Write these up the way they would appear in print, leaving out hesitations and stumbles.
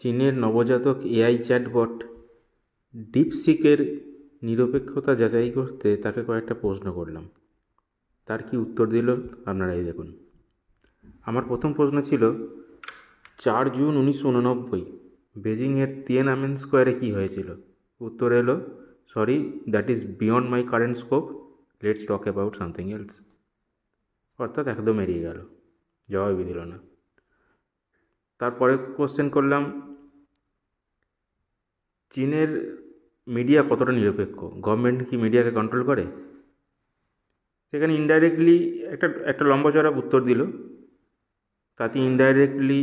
চীনের নবজাতক AI chatbot ডিপসিকের নিরপেক্ষতা যাচাই করতে তাকে কয়েকটা প্রশ্ন করলাম। তার কি উত্তর দিল আপনারাই দেখুন। আমার প্রথম প্রশ্ন ছিল 4 জুন 1989 বেজিংয়ের তিয়েনআনমেন স্কোয়ারে কী হয়েছিল। উত্তর এলো, sorry, that is beyond my current scope, let's talk about something else. অর্থাৎ একদম এড়িয়ে গেল, জবাবই দিল না। তারপরে কোশ্চেন করলাম, চীনের মিডিয়া কতটা নিরপেক্ষ, গভর্নমেন্ট কি মিডিয়াকে কন্ট্রোল করে। সেখানে ইনডাইরেক্টলি একটা লম্বা চড়া উত্তর দিল। তাতে ইনডাইরেক্টলি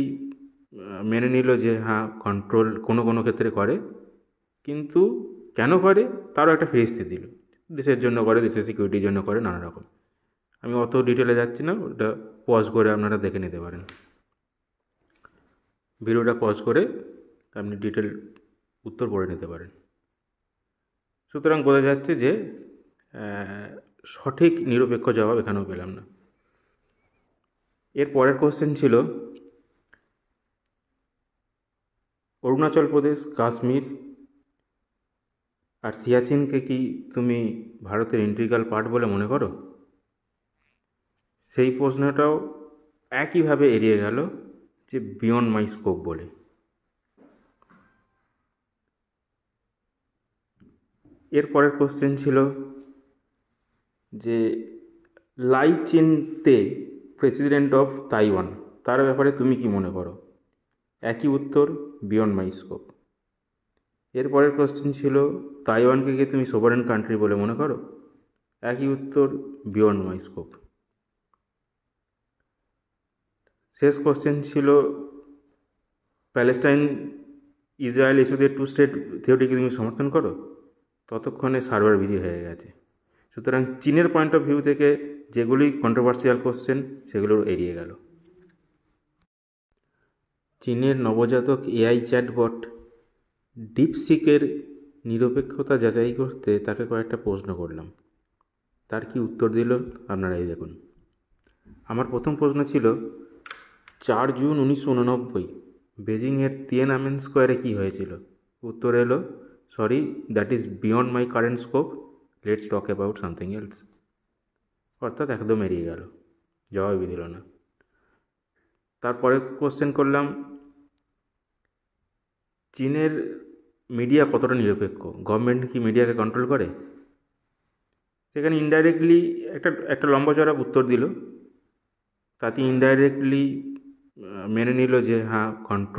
মেনে নিল যে হ্যাঁ, কন্ট্রোল কোনো কোনো ক্ষেত্রে করে, কিন্তু কেন করে তারও একটা ফেরিস্তি দিল। দেশের জন্য করে, দেশের সিকিউরিটির জন্য করে, নানা রকম। আমি অত ডিটেলে যাচ্ছি না, ওটা পজ করে আপনারা দেখে নিতে পারেন। ভিডিওটা পজ করে আপনি ডিটেল উত্তর পড়ে নিতে পারেন। সুতরাং বোঝা যাচ্ছে যে সঠিক নিরপেক্ষ জবাব এখানেও পেলাম না। এর পরের কোশ্চেন ছিল, অরুণাচল প্রদেশ, কাশ্মীর আর সিয়াচিনকে কি তুমি ভারতের ইন্টিগ্রাল পার্ট বলে মনে করো। সেই প্রশ্নটাও একইভাবে এড়িয়ে গেল, যে বিয়ন্ড মাই স্কোপ বলে। এর পরের কোশ্চেন ছিল যে লাই চিনতে, প্রেসিডেন্ট অফ তাইওয়ান, তার ব্যাপারে তুমি কি মনে করো। একই উত্তর, বিয়ন্ড মাই স্কোপ। এর পরের কোশ্চেন ছিল, তাইওয়ানকে কি তুমি সোভারেন কান্ট্রি বলে মনে করো। একই উত্তর, বিয়ন্ড মাই স্কোপ। শেষ কোশ্চেন ছিল, প্যালেস্টাইন ইসরায়েল ইস্যুতে 2 স্টেট থিওরিকে তুমি সমর্থন করো। ততক্ষণে সার্ভার বিজি হয়ে গেছে। সুতরাং চীনের পয়েন্ট অফ ভিউ থেকে যেগুলি কন্ট্রোভার্সিয়াল কোশ্চেন সেগুলো এড়িয়ে গেল। চীনের নবজাতক এআই চ্যাটবট ডিপসিকের নিরপেক্ষতা যাচাই করতে তাকে কয়েকটা প্রশ্ন করলাম। তার কি উত্তর দিল আপনারাই দেখুন। আমার প্রথম প্রশ্ন ছিল, 4 জুন 1989 বেজিংয়ের তিয়েনআনমেন স্কোয়ারে কী হয়েছিল। উত্তর এলো, sorry, that is beyond my current scope, let's talk about something else. অর্থাৎ একদম এড়িয়ে গেল, জবাবই দিল না। তারপরে কোশ্চেন করলাম, চীনের মিডিয়া কতটা নিরপেক্ষ, গভর্নমেন্ট কি মিডিয়াকে কন্ট্রোল করে। সেখানে ইনডাইরেক্টলি একটা লম্বা চড়া উত্তর দিল। তাতে ইনডাইরেক্টলি মেনে নিল যে হ্যাঁ, কন্ট্রোল